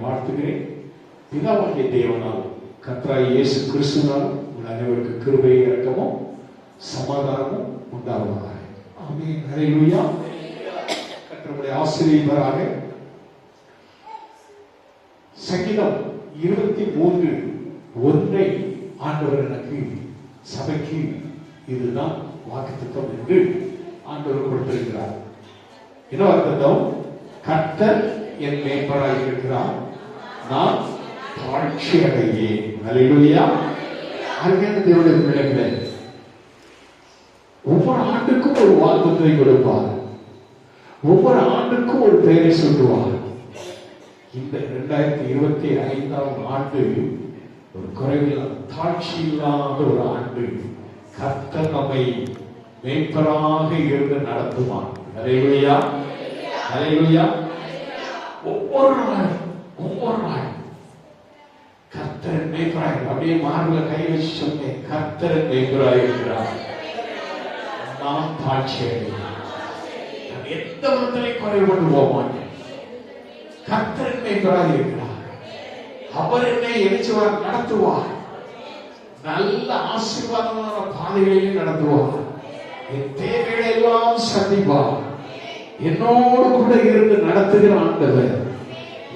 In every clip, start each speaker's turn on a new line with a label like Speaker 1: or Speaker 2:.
Speaker 1: வாழ்த்துகிறேன். பிதாவாகிய தேவனால் கர்த்தராகிய இயேசு கிறிஸ்துவினால் உங்கள் அனைவருக்கு கிருபை இரக்கமும் சமாதானமும் உண்டாவதாக. ஆமென். ஹல்லேலூயா. கர்த்தருடைய ஆசீர்வாதமாக சங்கீதம் 23:1 ஆண்டவர் எனக்கு சபைக்கு இதுதான் வாக்குத்தத்தம் என்று ஆண்டவர் கொடுத்திருக்கிறார். என்ன வாக்குத்தத்தம்? கர்த்தர் என் மேய்ப்பராய் இருக்கிறார், நான் தாழ்ச்சி அடையேன். ஹல்லேலூயா. அருமையான தேவனுடைய பிள்ளைகளே, ஒவ்வொரு ஆண்டுக்கும் ஒரு வாக்குத்தத்தை கொடுப்பார், ஒவ்வொரு ஆண்டுக்கும் ஒரு பெயரை சொல்லுவார். இந்த 2025ஆம் ஆண்டு ஒரு குறைவில்லாத தாழ்ச்சி இல்லாத ஒரு ஆண்டு. கர்த்தர் நம்மை மேய்ப்பராக இருந்து நடத்துவார். ஹல்லேலூயா. ஹல்லேலூயா. ஒவ்வொரு நாள் கர்த்தர் மேய்ப்பராய், அப்படியே மார்புல கை வச்சு சொன்னேன், கர்த்தர் மேய்ப்பராய் இருக்கிறார், நான் தாழ்ச்சி அடைகிறேன், நான் எந்த விதத்திலையும் குறைபட்டு போக மாட்டேன். கர்த்தர் மேய்ப்பராய் இருக்கிறார், அவர் என்னை எழுச்சுவார், நடத்துவார், நல்ல ஆசீர்வாதமான பாதைகளில் நடத்துவார், என் தேவைகளை எல்லாம் சந்திப்பார், என்னோடு கூட இருந்து நடத்துகிற ஆண்டவர்,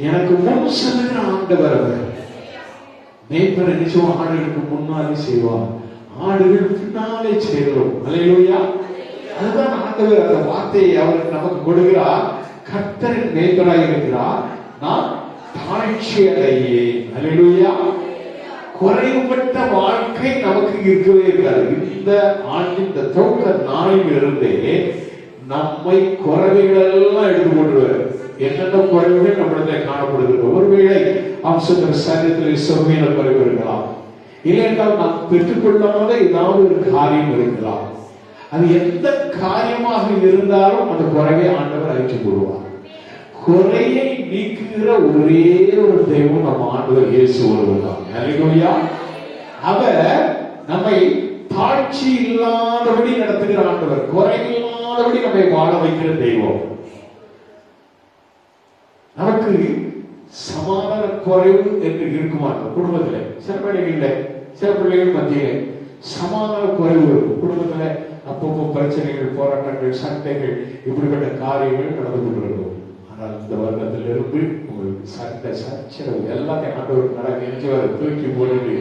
Speaker 1: எனக்கு முன் செல்லுகிற ஆண்டவர். அவர் மேய்ப்பர் நிச்சயம் ஆடுகளுக்கு முன்னாலே செய்வார், ஆடுகள் பின்னாலே சேரும். ஹல்லேலூயா. அதுதான் ஆண்டவர் அந்த வார்த்தையை அவருக்கு நமக்கு கொடுக்கிறார். கர்த்தரின் மேய்ப்பராய் இருக்கிறார், நான் தாழ்ச்சி அடையேன். ஹல்லேலூயா. குறைவுபட்ட வாழ்க்கை நமக்கு இருக்கவே இருக்காது. இந்த ஆண்டின் இந்த துவக்க நாளில் இருந்தே நம்மை குறைவுகள் எல்லாம் எடுத்து கொண்டுவார். என்னென்ன குறைவுகள் நம்மிடத்தை காணப்படுகிறது? ஒருவேளை அம்சத்திர சரீரத்தில் சொர்மீன குறைவு இருக்கலாம், இல்லையென்றால் நாம் பெற்றுக்கொள்ளாத ஏதாவது ஒரு காரியம் இருக்கலாம். அது எந்த காரியமாக இருந்தாலும் அந்த குறைவை ஆண்டவர் அழித்துக் கொள்வார். குறையை நீக்குகிற ஒரே ஒரு தெய்வம் நம்ம ஆண்டவர் இயேசு ஒருவர்தான். ஹல்லேலூயா. அவர் நம்மை தாழ்ச்சி இல்லாதபடி நடத்துகிற ஆண்டவர், குறையில்லாதபடி நம்மை வாழ வைக்கிற தெய்வம். நமக்கு சமாதான குறைவு என்று இருக்குமா? குடும்பத்துல சில பிள்ளைகள், சில பிள்ளைகள் மத்தியிலே சமாதான குறைவு இருக்கும். குடும்பத்துல அப்பப்போ பிரச்சனைகள், போராட்டங்கள், சண்டைகள், இப்படிப்பட்ட காரியங்கள் நடந்து கொண்டிருக்கும். ஆனால் இந்த வருடத்திலிருந்து உங்களுக்கு சண்டை, சச்சரவு எல்லாத்தையும் ஆண்டவர் நடக்க தூக்கி போட்டு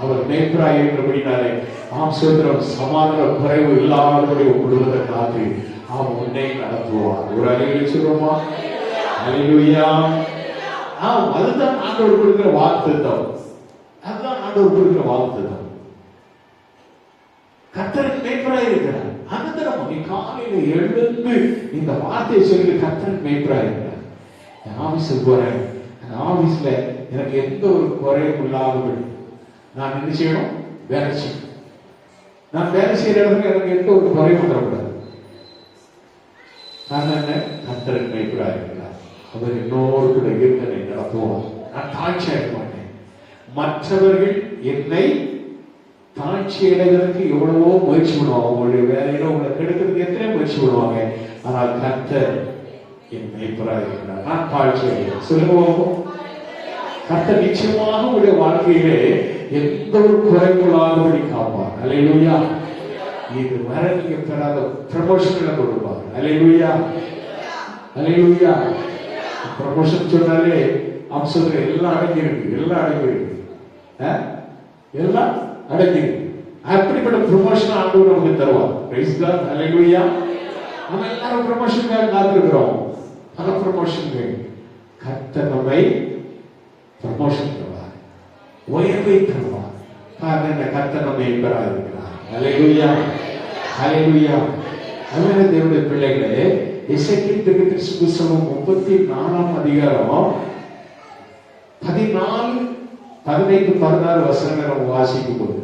Speaker 1: அவர் மேய்ப்பராய் இருக்கிறபடினாலே சோதரம் சமாதான குறைவு இல்லாதபடி குடும்பத்தை காத்து அவன் உன்னை நடத்துவார். ஒரு அறிவியல் சொல்லுவோமா? ஹல்லேலூயா. அதுதான் ஆண்டவர் கொடுக்கிற வாக்குத்தத்தம். அதுதான் ஆண்டவர் கொடுக்கிற வாக்குத்தத்தம். கர்த்தரின் மேய்ப்பராய் இருக்கிறார். அனந்தரம் நீ காலையில எழுந்து இந்த வார்த்தையை சொல்லி கர்த்தரின் மேய்ப்பராய் இருக்கிறார். ஆபீஸுக்கு போறேன், ஆபீஸ்ல எனக்கு எந்த ஒரு குறையும் இல்லாதபடி நான் என்ன செய்யணும்? வேலை செய்யணும். நான் வேலை செய்யற இடத்துல எனக்கு எந்த ஒரு குறையும் வந்துடக்கூடாது. நான் என்ன? கர்த்தரின் மேய்ப்பராய் இருக்கிறார், அவர் என்னோடு கூட இருந்தனை நடத்துவார், நான் தாழ்ச்சி அடைய மாட்டேன். மற்றவர்கள் என்னை தாழ்ச்சி அடைவதற்கு எவ்வளவோ முயற்சி பண்ணுவாங்க, உங்களுடைய வேலையில உங்களை கெடுக்கிறதுக்கு எத்தனை முயற்சி பண்ணுவாங்க. ஆனால் கர்த்தர் என் மேய்ப்பராய் இருக்கிறார், நான் தாழ்ச்சி அடைகிறேன். சொல்லுவோம், கர்த்தர் நிச்சயமாக உங்களுடைய வாழ்க்கையிலே எந்த ஒரு குறைவுள்ளாதபடி காப்பார். ஹல்லேலூயா. இது வர நீங்க பெறாத ப்ரமோஷன்களை கொடுப்பார். ஹல்லேலூயா. ஹல்லேலூயா. ப்ரமோஷன் சொன்னாலே அம்சத்துல எல்லாம் அடங்கியிருக்கு, எல்லாம் அடங்கியிருக்கு, எல்லாம் அடங்கியிருக்கு. அப்படிப்பட்ட ப்ரமோஷன் ஆண்டவர் நமக்கு தருவார். Praise God. ஹல்லேலூயா. நம்ம எல்லாரும் ப்ரமோஷனுக்காக காத்திருக்கிறோம். பல ப்ரமோஷன் கர்த்தர் நம்மை ப்ரமோஷன் தருவார், உயர்வை தருவார். காரணம் கர்த்தர் நம்மை மேய்ப்பராய் இருக்கிறார். ஹல்லேலூயா. ஹல்லேலூயா. அதுவே தேவனுடைய பிள்ளைகளே, எசேக்கியேல் தீர்க்கதரிசி புத்தகம் 34ஆம் அதிகாரம் 14, 15, 16 வசனங்களை நம்ம வாசிக்கும் போது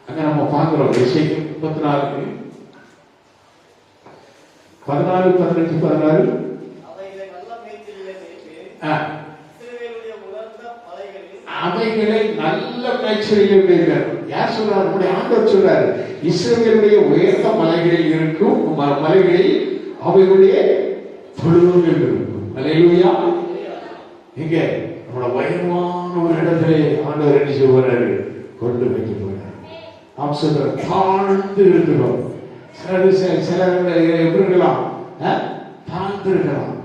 Speaker 1: அங்க நம்ம பார்க்கிறோம். எசேக்கியேல் 34 14, 15, 16 அவைகளை நல்ல மேய்ச்சலில் யார் சொல்றாரு? நம்முடைய ஆண்டவர் சொல்றாரு, இஸ்ரவேலுடைய உயர்ந்த மலைகளில் இருக்கும் மலைகளில் அவைகளுடைய தொழுவங்கள் இருக்கும். ஹல்லேலூயா. இங்க நம்மள உயர்வான ஒரு இடத்திலே ஆண்டவர் என்ன செய்வாரு, கொண்டு வைக்க போறார். நாம் சொல்ற தாழ்ந்து இருக்கிறோம். சில எப்படி இருக்கலாம், தாழ்ந்து இருக்கலாம்,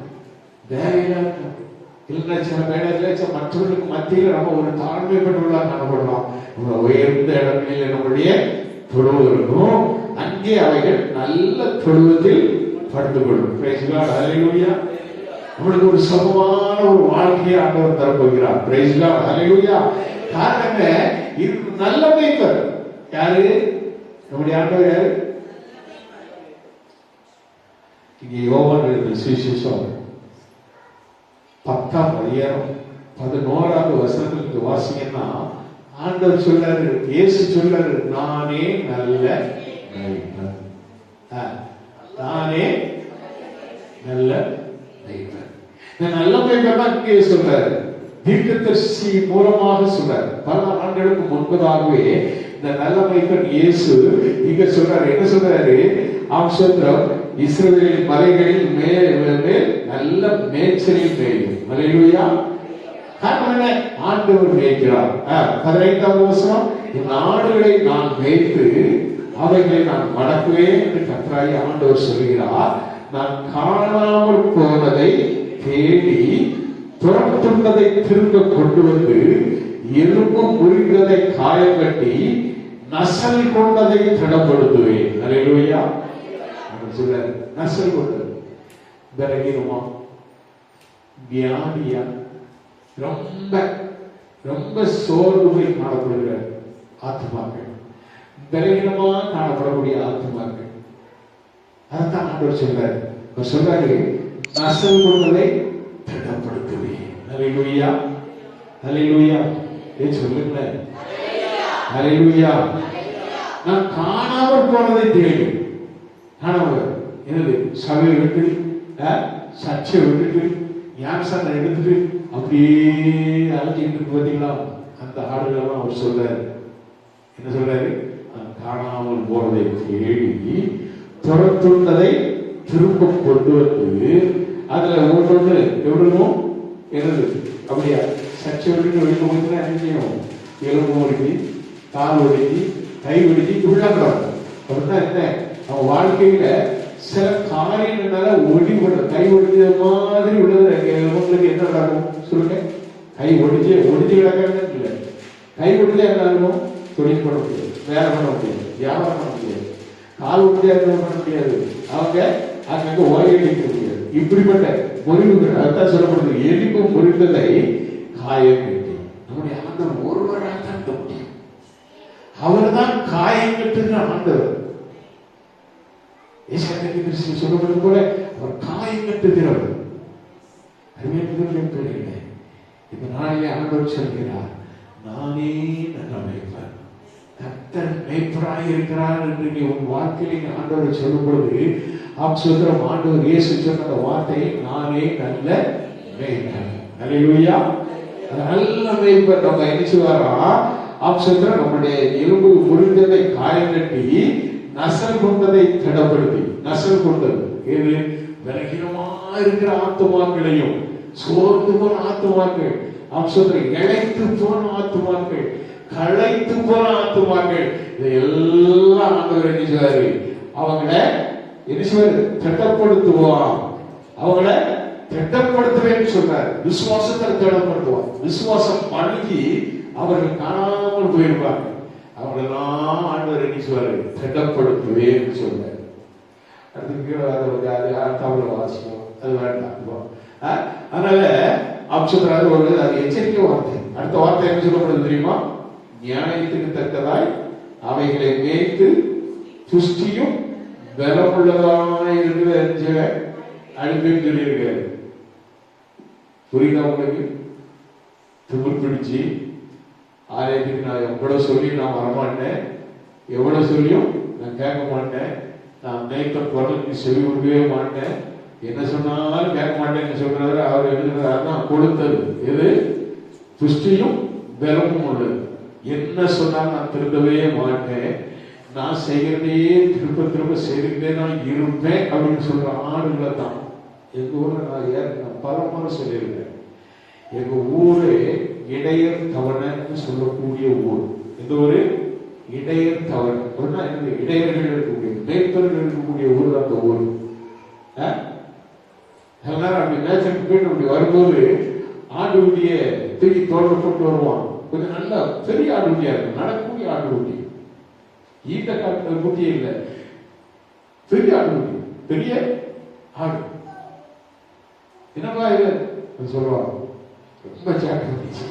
Speaker 1: வேலையில இல்லைன்னா சில வேலையில மற்றவர்களுக்கு மத்தியில் நம்ம ஒரு தாழ்மைப்பட்டுள்ளா காணப்படலாம். நம்ம உயர்ந்த இடங்களில் நம்முடைய தொழுவு இருக்கும், அங்கே அவைகள் நல்ல தொழுவத்தில் படுத்துக் கொள்ளும். பிரைஸ் காட், ஹல்லேலூயா. நம்மளுக்கு ஒரு சுகமான ஒரு வாழ்க்கையை ஆண்டவர் தரப்போகிறார். பிரைஸ் காட், ஹல்லேலூயா. காரணம் இது நல்ல மேய்ப்பர். யாரு நம்முடைய ஆண்டவர்? யாரு? இங்கே யோவான் எழுதின சுவிசேஷம் 10ஆம் அதிகாரம் 11வது வசனத்துக்கு வாசிங்கன்னா ஆண்டவர் சொல்றாரு, இயேசு சொல்றாரு, நானே நல்ல மேய்ப்பர். நானே நல்ல மேய்ப்பர். இந்த நல்ல மேய்ப்பர் தான் இங்கே சொல்றாரு, தீர்க்கதரிசி மூலமாக சொல்றாரு. பல ஆண்டுகளுக்கு முன்பதாகவே இந்த நல்ல மேய்ப்பர் இயேசு இங்க சொல்றாரு. என்ன சொல்றாரு? அவன் சொல்றார், இஸ்ரவேலின் மலைகளில் மேல் நல்ல மேய்ச்சலில் மேயும். ஹல்லேலூயா. ஆண்டவர் மேய்க்கிறார். 15வது வசனம், நாடுகளை நான் மேய்த்து அவைகளை நான் மடக்குவேன் என்று கர்த்தராகிய ஆண்டவர் சொல்கிறார். நான் காணாமல் போனதை தேடி துரத்துள்ளதை திரும்ப கொண்டு வந்து எலும்பு முறிந்ததை காயம் கட்டி நசல் கொண்டதை திடப்படுத்துவேன். ஹல்லேலூயா. சொல்றாரு, நசல் கொண்டது பலகீனமா, வியாதியா, ரொம்ப ரொம்ப சோர்வு போய் காணப்படுகிற ஆத்மாக்கள், பலகீனமா காணப்படக்கூடிய ஆத்மாக்கள், அதைத்தான் ஆண்டவர் சொல்றாரு. அவர் சொல்றாரு, நசல் கொண்டதை திடப்படுத்துவேன். ஹல்லேலூயா, ஹல்லேலூயா. சொல்லுங்க, ஹல்லேலூயா. நான் காணாமல் போனதை தேடி, காணாமல் என்னது, சபையை விட்டு சர்ச்சை விட்டுட்டு ஞானசானை எடுத்துட்டு அப்படியே அழைச்சிட்டு பார்த்தீங்களா, அந்த ஆடுகளெல்லாம் அவர் சொல்றாரு. என்ன சொல்றாரு? நான் காணாமல் போனதை தேடி துரத்துள்ளதை திரும்ப கொண்டு வந்து, அதுல ஒவ்வொன்று எவ்வளவும் என்னது அப்படியா சர்ச்சை விட்டு வெளியே போச்சுன்னா என்ன செய்யும்? எலும்பு ஒடுக்கி, கால் ஒடுக்கி, கை ஒடுக்கி உள்ளாங்கிறாங்க. அப்படின்னா என்ன, அவன் வாழ்க்கையில சில காரியங்களால ஒடிவிட, கை ஒடிஞ்ச மாதிரி உள்ளது. உங்களுக்கு என்ன நடக்கும் சொல்லுங்க? கை ஒடிஞ்சு கிடக்கிறது இல்லை. கை ஒடிஞ்சா என்ன ஆகும்? தொழில் பண்ண முடியாது, வேலை பண்ண முடியாது, வியாபாரம் பண்ண முடியாது, கால் ஒடிஞ்சா என்ன பண்ண முடியாது, அவங்க அங்க ஓய்வெடுக்க முடியாது. இப்படிப்பட்ட முறிவுகள், அதுதான் சொல்லப்படுது, எலும்பு முறிந்ததை காயம் கட்டி. நம்முடைய ஆண்டவர் ஒருவராக தான் முடியும். அவர் தான் காயம் கட்டுகிற ஆண்டவர். சொல்லப்படும் போல அவர் காயம் கட்டுகிறவர். இந்த நாளிலே ஆண்டவர் சொல்கிறார், நானே நல்ல மேய்ப்பர், கர்த்தர் மேய்ப்பராய் இருக்கிறார் என்று நீ உன் வாழ்க்கையில ஆண்டவர் சொல்லும் பொழுது, சொல்றோம், ஆண்டவர் இயேசு சொன்ன அந்த வார்த்தை, நானே நல்ல மேய்ப்பர். ஹல்லேலூயா. நல்ல மேய்ப்பர் நம்ம என்ன செய்வாரா, சொல்ற நம்முடைய எலும்பு முறிந்ததை காயம் கட்டி நசல் கொண்டதை திடப்படுத்தி. நசல் கொண்டது இது பலகீனமா இருக்கிற ஆத்துமாக்களையும், சோர்ந்து போன ஆத்துமாக்கள், சொல்ற இழைத்து போன ஆத்துமாக்கள், களைத்து போன ஆத்துமாக்கள், இதெல்லாம் ஆண்டவர் என்ன செய்வாரு, அவங்கள என்ன செய்வாரு, திட்டப்படுத்துவான். அவங்கள திட்டப்படுத்துவேன்னு சொல்றாரு. விசுவாசத்தை திடப்படுத்துவான். விசுவாசம் மழுங்கி அவர்கள் காணாமல் போயிருப்பாங்க. அவங்களெல்லாம் ஆண்டவர் என்ன சொல்வாரு, திடப்படுத்துவேன்னு சொல்றாரு. அதுக்கு தமிழ் வாசிப்போம், அது வேண்டாம். அதனால சொல்றாரு ஒரு அது எச்சரிக்கை வார்த்தை. அடுத்த வார்த்தை என்ன சொல்லப்படுது தெரியுமா? நியாயத்துக்கு தக்கதாய் அவைகளை மேய்த்து புஷ்டியும் பலமுள்ளதாய் இருக்கிற அனுப்பின்னு சொல்லியிருக்காரு. புரியுதா உங்களுக்கு? திமிர் பிடிச்சி ஆலயத்துக்கு நான் எவ்வளவு சொல்லி நான் வரமாட்டேன், எவ்வளவு சொல்லியும் நான் கேட்க மாட்டேன், நான் மேய்ப்பர் குரலுக்கு செவி கொடுக்கவே மாட்டேன், என்ன சொன்னாலும் கேட்க மாட்டேன்னு சொல்றாரு. அவர் எழுதுறாருதான் கொடுத்தது எது? புஷ்டியும் பலமும் உள்ளது. என்ன சொன்னாலும் நான் திருந்தவே மாட்டேன், நான் செய்கிறதையே திரும்ப திரும்ப செய்துக்கிட்டே நான் இருப்பேன் அப்படின்னு சொல்ற ஆடுகளை தான் எங்க ஊர்ல நான் பல முறை சொல்லியிருக்கேன். எங்க ஊரு இடையர் தவணன்னு சொல்லக்கூடிய ஊர். இந்த ஊரு இடையர் தவணை. இடையர்கள் இருக்கக்கூடிய மேய்ப்பர்கள் இருக்கக்கூடிய ஊர் தான் அந்த ஊர். எல்லாரும் அப்படி நேச்சருக்கு போயிட்டு அப்படி வரும்போது ஆடு ஊட்டிய தூக்கி தோல்ல போட்டு வருவான். கொஞ்சம் நல்லா பெரிய ஆடு ஊட்டியா இருக்கும், நடக்கக்கூடிய ஆடு ஊட்டி. ஈட்ட காட்டுற ஊட்டியே இல்லை, பெரிய ஆடு ஊட்டி, பெரிய ஆடு. என்னப்பா இது சொல்லுவாங்க. ரொம்ப சேட்டை பண்ணிச்சு.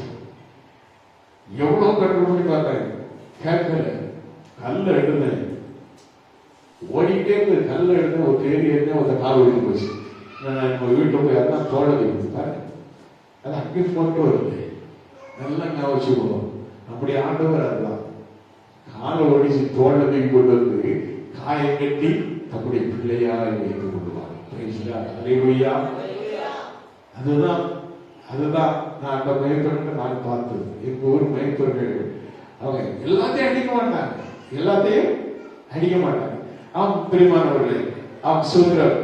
Speaker 1: எவ்வளவு கண்ட்ரோல் பண்ணி பார்த்தாங்க, கேட்கல. கல்ல எடுத்தேன், ஓடிட்டே இருந்து கல்ல எடுத்தேன். ஒரு தேடி எடுத்தேன், ஒரு கால் ஓடி போச்சு. நம்ம வீட்டுல போய் அதான் தோழதை கொடுத்தாரு. அது அங்கேயும் போட்டு வருது. நல்லா ஞாபகம். அப்படி ஆண்டவர் அதுதான் காலை ஒடிச்சு தோழை தூக்கி கொண்டு வந்து காயம் கட்டி தம்முடைய பிள்ளையா வைத்து கொள்வார். அதுதான் அதுதான் நான் அந்த மேய்ப்பர்கள் நான் பார்த்தது. எங்க ஊர் மேய்ப்பர்கள் அவங்க எல்லாத்தையும் அடிக்க மாட்டாங்க, எல்லாத்தையும் அடிக்க மாட்டாங்க. பிரியமானவர்களே, சொல்கிறார்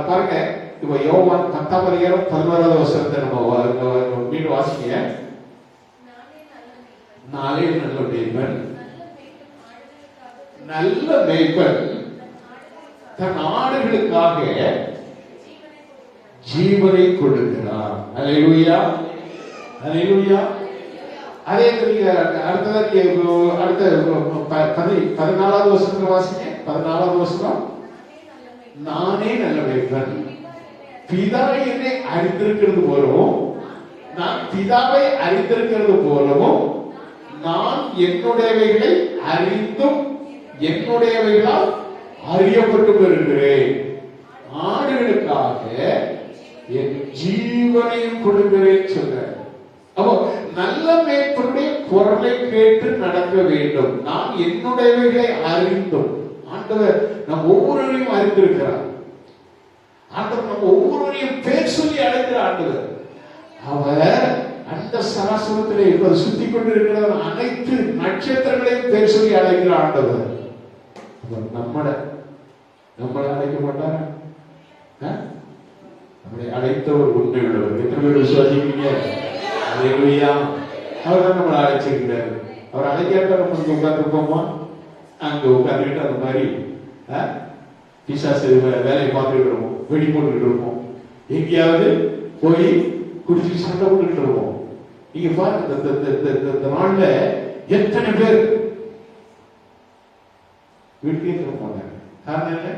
Speaker 1: பாருங்க. இப்ப யோவான் 10:11 நம்ம மீண்டும் வாசிக்க. நாளே நல்ல மேய்ப்பன், நல்ல மேய்ப்பன் தன் ஆடுகளுக்காக ஜீவனை கொடுக்கிறார். அல்லேலூயா, அல்லேலூயா. அதே அடுத்த 14வது வசனத்துல வாசிங்க. 14வது வசனம். நானே நல்ல மேய்ப்பன், பிதா என்னை அறிந்திருக்கிறது போலவும் நான் பிதாவை அறிந்திருக்கிறது போலவும் நான் என்னுடையவைகளை அறிந்தும் என்னுடையவைகளால் அறியப்பட்டு வருகிறேன். ஆடுகளுக்காக என் ஜீவனையும் கொடுக்கிறேன் சொல்ற. அப்போ நல்ல மேய்ப்பனுடைய குரலை கேட்டு நடக்க வேண்டும். நான் என்னுடையவைகளை அறிந்தும். ஆண்டவர் நம் ஒவ்வொருவரையும் அறிந்திருக்கிறார். ஆண்டவர் நம்ம ஒவ்வொருவரையும் பேர் சொல்லி அழைக்கிற ஆண்டவர். அவர் அந்த சராசரத்திலே இப்ப சுத்தி கொண்டிருக்கிற அனைத்து நட்சத்திரங்களையும் பேர் சொல்லி அழைக்கிற ஆண்டவர். நம்மளை அழைக்க மாட்டாரா? நம்மளை அழைத்தவர் உண்மை உள்ளவர். எத்தனை பேர் விசுவாசிக்கிறீங்க? அல்லேலூயா. அவர் தான் நம்மளை அழைச்சிருக்கிறார். அவர் அழைக்காட்ட நம்ம இங்க உட்கார்ந்துருப்போமா? அங்க உட்கார்ந்துக்கிட்டு அந்த மாதிரி பிசாசு வேலையை பார்த்துக்கிட்டு இருப்போம், வெடி போட்டுக்கிட்டு இருப்போம், எங்கேயாவது போய் குடிச்சு சண்டை போட்டுக்கிட்டு இருப்போம். நீங்க பாருங்க, இந்த நாள்ல எத்தனை பேர் வீட்டுக்கே திரும்ப மாட்டாங்க. காரணம் என்ன?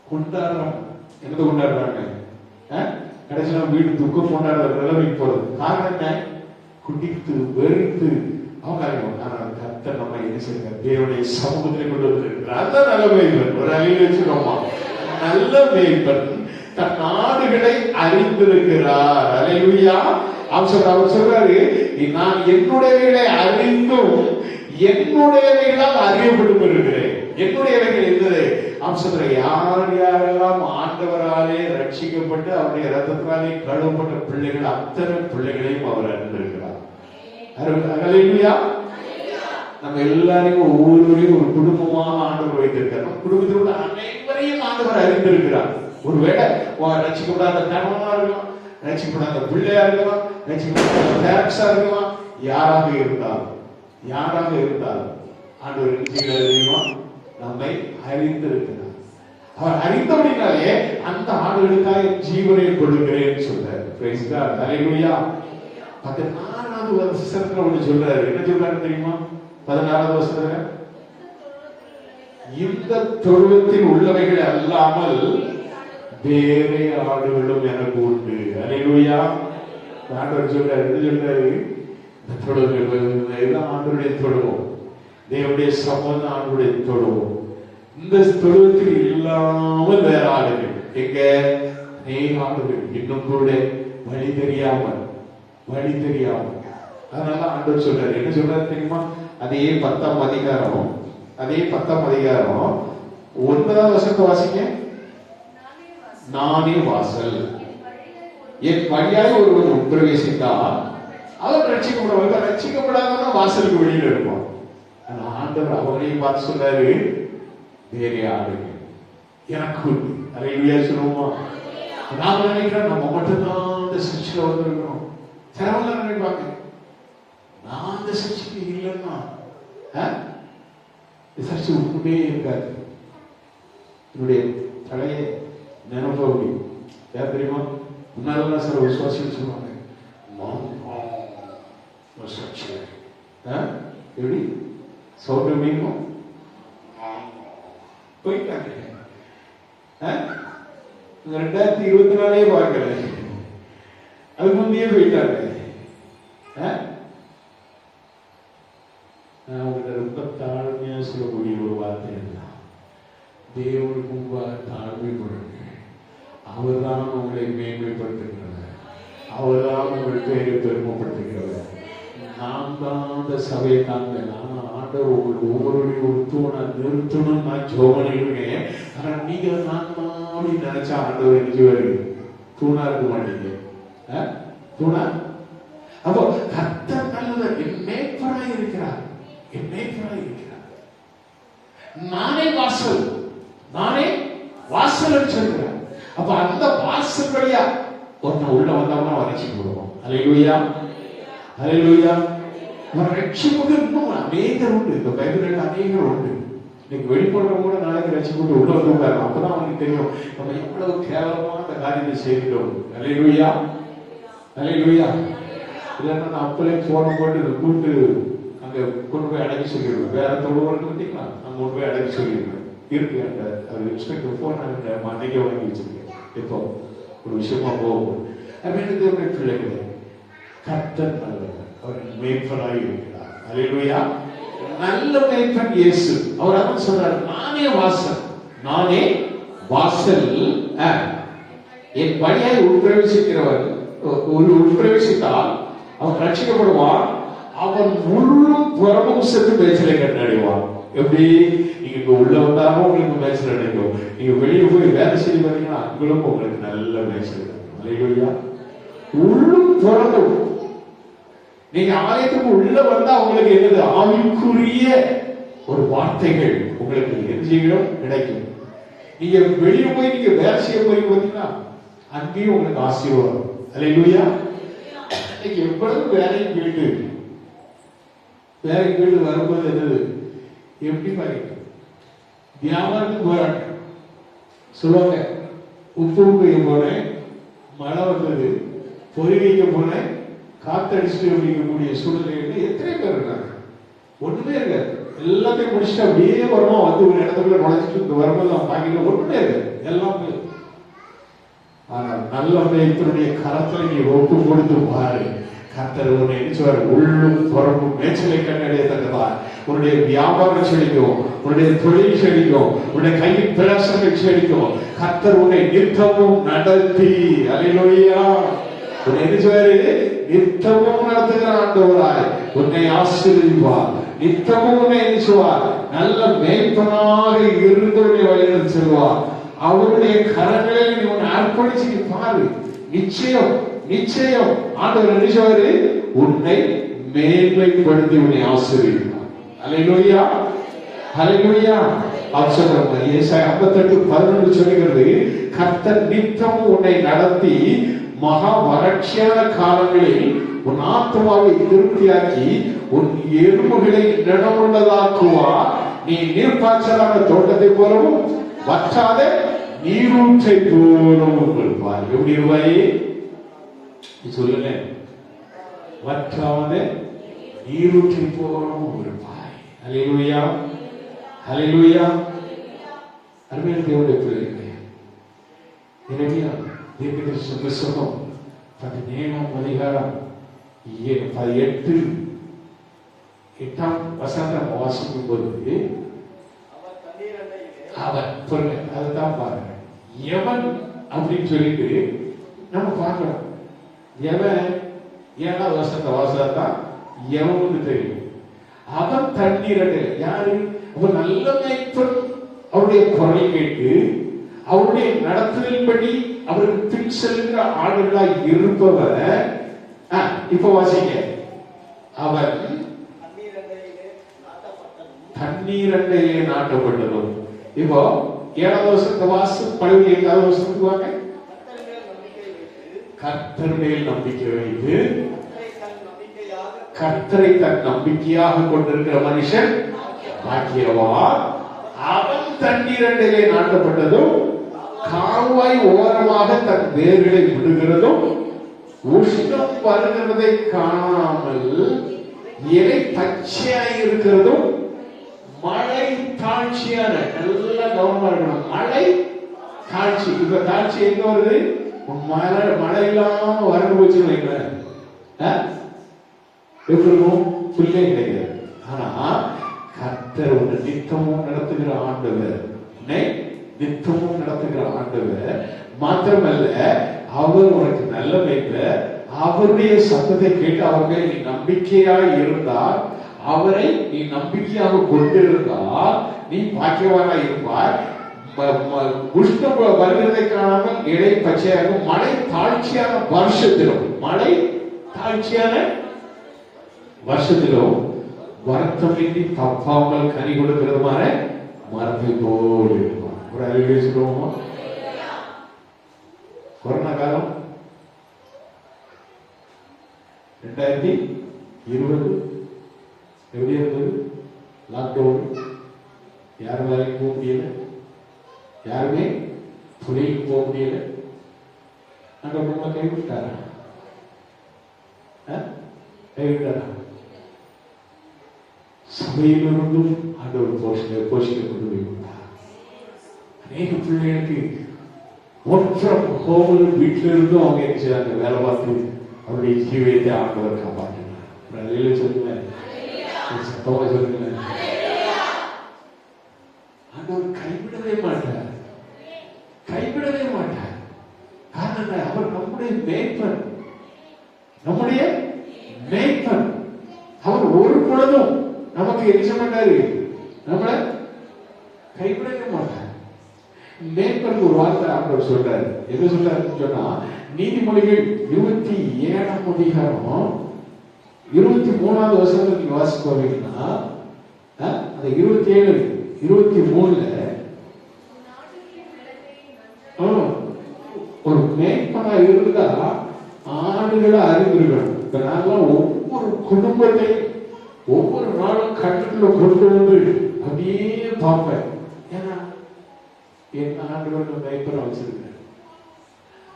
Speaker 1: கொண்டாடுறாங்க. என்னது கொண்டாடுறாங்க? கடைசியா வீடு துக்கம் கொண்டாடுற நிலைமைக்கு போறது. காரணம் என்ன? குடித்து வெறுத்து அவங்க கர்த்தர் நம்ம என்ன செய்ய தேவனுடைய சமூகத்தை கொண்டு வந்திருக்கிறார். அந்த நல்ல மேய்ப்பன் ஒரு அழிவு வச்சுக்கோமா. நல்ல மேய்ப்பன் தன் நாடுகளை அறிந்திருக்கிறார். அல்லேலூயா. அவர் சொல்றாரு, நான் என்னுடையவைகளை அறிந்தும் என்னுடையவைகளால் அறியப்பட்டு இருக்கிறேன். என்னுடையவைகள் இருந்தது அம்சத்துல யார் யாரெல்லாம் ஆண்டவராலே ரட்சிக்கப்பட்டு அவருடைய ரத்தத்தாலே கழுவப்பட்ட பிள்ளைகள் அத்தனை பிள்ளைகளையும் அவர் அறிந்திருக்கிறார். அல்லேலூயா. நம்ம எல்லாரையும் ஒவ்வொருவரையும் ஒரு குடும்பமாக ஆண்டவர் வைத்திருக்கிறார். நம்ம குடும்பத்தில் உள்ள அனைவரையும் ஆண்டவர் அறிந்திருக்கிறார். ஒருவேளை ரட்சிக்கப்படாத கணவனா இருக்கலாம், ரட்சிக்கப்படாத பிள்ளையா இருக்கலாம், ரட்சிக்கப்படாத பேரண்ட்ஸா இருக்கலாம், யாராக இருந்தாலும் ஆண்டவர் நம்மை அறிந்திருக்கிறார். அவர் அறிந்தபடினாலே அந்த ஆடுகளுக்காக ஜீவனை கொடுக்கிறேன் சொல்றாரு. Price God. அல்லேலூயா. 14வது வசனத்துல ஒன்று சொல்றாரு. என்ன சொல்றாரு தெரியுமா? 14வது வசனத்துல, இந்த தொழுவத்தில் உள்ளவைகள் அல்லாமல் வேறே ஆடுகளும் எனக்கு உண்டு. அல்லேலூயா. ஆண்டவர் சொல்றாரு. என்ன சொல்றாரு? இந்த தொழுவம் ஆண்டவருடைய தொழுவோம், தேவனுடைய சமூகம் ஆண்டவருடைய தொழுவோம். இந்த தொழுவத்தில் இல்லாமல் வேற ஆடுகள் எங்க? அநேக ஆடுகள் இன்னும் கூட வழி தெரியாமல். அதனால ஆண்டவர் சொல்றாரு. என்ன சொல்றாரு தெரியுமா? அதே 10ஆம் அதிகாரம் 9வது வசனத்தை வாசிங்க. நானே வாசல், என் வழியாய் ஒருவன் உட்பிரவேசித்தால் அவர் ரட்சிக்கப்படாத, ரட்சிக்கப்படாதவன் வாசலுக்கு வெளியில இருப்பான். ஆண்டவர் அவங்களையும் பார்த்து சொல்றாரு, வேற ஆடுகள் எனக்கு உண்டு. அல்லேலூயா சொல்லுவோமா? நாம நினைக்கிறோம் நம்ம மட்டும்தான் இந்த சிருஷ்டில வந்திருக்கிறோம். சிலவங்க நினைப்பாங்க, நான் அந்த சர்ச்சைக்கு இல்லைன்னா சர்ச்சை ஒன்றுமே இருக்காது. என்னுடைய பழைய நினைப்பகுதி யார் தெரியுமா? முன்னாலாம் சில விசுவாசிகள் சொல்லுவாங்க, சர்ச்சை எப்படி சவுண்ட் மீனும் போயிட்டாங்க. 2024 பார்க்கல, அது முந்தையே போயிட்டாங்க. நான் உங்களை ரொம்ப தாழ்மையா சொல்லக்கூடிய ஒரு வார்த்தை தான், தேவனுக்கு முன்பாக தாழ்மைப்படுங்க. அவர் தான் உங்களை மேன்மைப்படுத்துகிறவர், அவர் தான் உங்கள் பேரை பெருமைப்படுத்துகிறவர். நான் தான் அந்த சபையை தாங்க, நான் ஆண்டவர் உங்களுக்கு ஒவ்வொருடைய ஒரு தூணை நிறுத்தணும் நான் ஜோமனிருக்கேன். ஆனா நீங்க நான் அப்படின்னு நினைச்சா ஆண்டவர் எனக்கு வருது தூணா இருக்க மாட்டீங்க. தூணா அப்போ கர்த்தர் நல்லவர், என் மேய்ப்பராய் இருக்கிறார், என் மேய்ப்பராய் இருக்கிறார். நானே வாசல், நானே வாசல் சொல்கிறார். அப்ப அந்த வாசல் வழியா ஒருத்தன் உள்ள வந்தவனா வரைச்சி போடுவோம். அல்லேலூயா, அல்லேலூயா. ரட்சிப்புக்கு இன்னும் அநேகர் உண்டு, இந்த பைபிள் அநேகர் உண்டு. இன்னைக்கு வெளிப்படுறவங்க கூட நாளைக்கு ரட்சிப்புக்கு உள்ள வந்து அப்பதான் அவனுக்கு தெரியும் நம்ம எவ்வளவு கேவலமான காரியத்தை செய்கிறோம். அல்லேலூயா, அல்லேலூயா. இல்லைன்னா நான் அப்பலே போன போட்டு கூட்டு அங்க கொண்டு போய் அடக்கி சொல்லிடுவேன். வேற தொழுவர்கள் பார்த்தீங்களா, அங்க கொண்டு போய் அடக்கி சொல்லிடுவேன். இருக்கு அந்த அது இன்ஸ்பெக்டர் போன் அன்னைக்கே வாங்கி வச்சிருக்கேன். இப்போ ஒரு விஷயமா போகும். தேவனுடைய பிள்ளைகளே, கர்த்தர் நல்லவர், அவர் மேய்ப்பராய் இருக்கிறார். அல்லேலூயா. நல்ல மேய்ப்பன் இயேசு. அவர் அதான் சொல்றார், நானே வாசல், நானே வாசல். என் வழியாய் உட்பிரவேசிக்கிறவர் உட்பிரவேசித்தால் அவன் ரட்சிக்கப்படுவான், அவன் முள்ளும் புறமும் செத்து மேய்ச்சலை கண்டடைவான். எப்படி? நீங்க இங்க உள்ள வந்தாலும் உங்களுக்கு மேய்ச்சல் கிடைக்கும், நீங்க வெளியே போய் வேலை செய்ய பார்த்தீங்கன்னா அங்களும் உங்களுக்கு நல்ல மேய்ச்சல் கிடைக்கும். அல்லேலூயா. உள்ளும் புறமும். நீங்க ஆலயத்துக்கு உள்ள வந்தா உங்களுக்கு என்னது? ஆவிக்குரிய ஒரு வார்த்தைகள் உங்களுக்கு என்ன செய்யணும்? கிடைக்கும். நீங்க வெளியே போய் நீங்க வேலை செய்ய போய் பார்த்தீங்கன்னா அங்கேயும் உங்களுக்கு ஆசீர்வாதம். அல்லேலூயா. எவ்வளவு வேலைக்கு போயிட்டு வரும்போது என்னது? எப்படி பாருங்க, வியாபாரத்துக்கு போறாங்க, சொல்லுவாங்க உப்பு வைக்க போனேன், மழை வந்தது, பொறி வைக்க போனேன், காத்தடிச்சுட்டு அப்படிங்கக்கூடிய சூழ்நிலையில எத்தனை பேர் இருக்காங்க? ஒண்ணுமே இருக்காது. எல்லாத்தையும் முடிச்சுட்டு அப்படியே வரணும், வந்து ஒரு இடத்துல நுழைச்சிட்டு வரும்போது நான் பாக்கல, ஒண்ணுமே இருக்காது, எல்லாமே. ஆனால் நல்ல மேய்ப்பனுடைய கரத்துல நீ ஒப்பு கொடுத்து பாரு, கர்த்தர் உன்னை நினைச்சுவார், உள்ளும் புறமும் மேய்ச்சலை கண்டடையத்தக்கதா உன்னுடைய வியாபாரம் செழிக்கும், உன்னுடைய தொழில் செழிக்கும், உன்னுடைய கையின் பிரயாசங்கள் செழிக்கும். கர்த்தர் உன்னை நித்தமும் நடத்தி, அல்லேலூயா, உன்னை நினைச்சுவாரு, நித்தமும் நடத்துகிற ஆண்டவராய் உன்னை ஆசீர்வதிப்பார். நித்தமும் உன்னை நினைச்சுவார், நல்ல மேய்ப்பனாக இருந்து உன்னை வழிநடத்தி செல்வார். அவருடைய கரங்களில் நீ உன்னை அர்ப்பணிச்சு பாரு, நிச்சயம் நிச்சயம் ஆண்டவர் நினைச்சவாரு உன்னை மேன்மைப்படுத்தி உன்னை ஆசீர்வதிப்பார். அல்லேலூயா, அல்லேலூயா. அவசரம் ஏசாயா 58:11 சொல்லுகிறது, கர்த்தர் நித்தமும் உன்னை நடத்தி மகா வறட்சியான காலங்களில் உன் ஆத்மாவை திருப்தியாக்கி உன் எலும்புகளை நிலமுள்ளதாக்குவார். நீ நீர்ப்பாய்ச்சலான தோட்டத்தை போலவும் வற்றாத நீரூற்றை போலவும் இருப்பார். எப்படி இருப்பாய்? சொல்லுங்க, வற்றாத நீரூற்றை போலவும் இருப்பாய். அல்லேலூயா, அல்லேலூயா. அருமையான தேவனுடைய பிள்ளைகளே, எரேமியா தீர்க்கதரிசி புத்தகம் 17ஆம் அதிகாரம் 8ஆம் வசனம் வாசிக்கும் போது அவர் அதுதான் பாருங்க, எவன் அப்படின்னு சொல்லிட்டு நம்ம பார்க்கலாம். எவன் 7ஆம் வசனத்தை வாசத்தான் எவனுக்கு தெரியும். அவன் தண்ணீர் யாரு? அவன் நல்ல மேய்ப்பன். அவருடைய குரலை கேட்டு அவருடைய நடத்துதலின்படி அவருக்கு பின் செல்கிற ஆடுகளாய் இருப்பவர். இப்ப வாசிங்க, அவன் தண்ணீர் அண்டையிலே நாட்டப்பட்டதும். இப்போ 7ஆவது வருஷத்து வாசு பழுவி 8ஆவது வருஷத்துக்கு வாங்க. கர்த்தர் மேல் நம்பிக்கை வைத்து கர்த்தரை தன் நம்பிக்கையாக கொண்டிருக்கிற மனுஷன் பாக்கியவான். அவன் தண்ணீரண்டிலே நாட்டப்பட்டதும் கால்வாய் ஓரமாக தன் வேர்களை விடுகிறதும் உஷ்ணம் வருகிறதை காணாமல் இலை பச்சையாய் இருக்கிறதும் மழை தாழ்ச்சியான, நல்லா கவனமா இருக்கணும். மழை தாழ்ச்சி. இப்ப தாழ்ச்சி எங்க வருது? மழை இல்லாம வறண்டு போச்சு வைங்களேன், எப்படி இருக்கும்? புல்லே கிடையாது. ஆனா கர்த்தர் ஒரு நித்தமும் நடத்துகிற ஆண்டவர், நித்தமும் நடத்துகிற ஆண்டவர் மாத்திரமல்ல, அவர் உனக்கு நல்ல மேய்ப்பர். அவருடைய சத்தத்தை கேட்டு அவங்க நீ நம்பிக்கையாய் இருந்தால், அவரை நீ நம்பிக்கையாக கொண்டிருந்தால் நீ பாக்கியவானாய் இருப்பாய். உஷ்ணம் வருகிறதை காணாமல் இலை பச்சையாகும். மழை தாழ்ச்சியான வருஷத்திலும், மழை தாழ்ச்சியான வருஷத்திலும் வருத்தமின்றி தப்பாமல் கனி கொடுக்கிறதுமான மரத்தை போல் இருப்பான். ஒரு அறிவியலை சொல்லுவோமா? கொரோனா காலம் 2020 எப்படி இருந்தது? லாக்டவுன், யாரும் வேலைக்கு போக முடியல, யாருமே தொழிலுக்கு போக முடியல. கைவிட்டாரா? கைவிட்டாரா? சபையிலிருந்தும் ஆண்டவர் போஷிக்க கொண்டு போய் விட்டார். அநேக பிள்ளைகளுக்கு வீட்டில இருந்தும் அவங்க என்ன செய்றாங்க? வேலை பார்த்து அவருடைய ஜீவியத்தை ஆண்டவர் காப்பாற்றினார். சொல்லுங்க, சத்தமா சொல்லுங்க. ஆண்டவர் கைவிடவே மாட்டார், கைவிடவே மாட்டார். காரணம் அவர் நம்முடைய மேய்ப்பன், நம்முடைய மேய்ப்பன். அவர் ஒரு பொழுதும் நமக்கு என்ன செய்ய மாட்டாரு? நம்மளை கைவிடவே மாட்டார். மேய்ப்பருக்கு ஒரு வார்த்தை ஆண்டவர் சொல்றாரு. என்ன சொல்றாருன்னு சொன்னா, நீதிமொழிகள் 27ஆம் அதிகாரம் 23வது வசனத்தை நீங்க வாசிக்க போவீங்கன்னா, அந்த 27 23ல ஒரு மேய்ப்பனா இருந்தா ஆடுகளை அறிந்திருக்கணும். நான்லாம் ஒவ்வொரு குடும்பத்தையும் ஒவ்வொரு நாளும் கட்டுக்குள்ள கொண்டு வந்து அப்படியே பார்ப்பேன். ஏன்னா என் ஆண்டுகள் மேய்ப்பனா வச்சிருக்கேன்.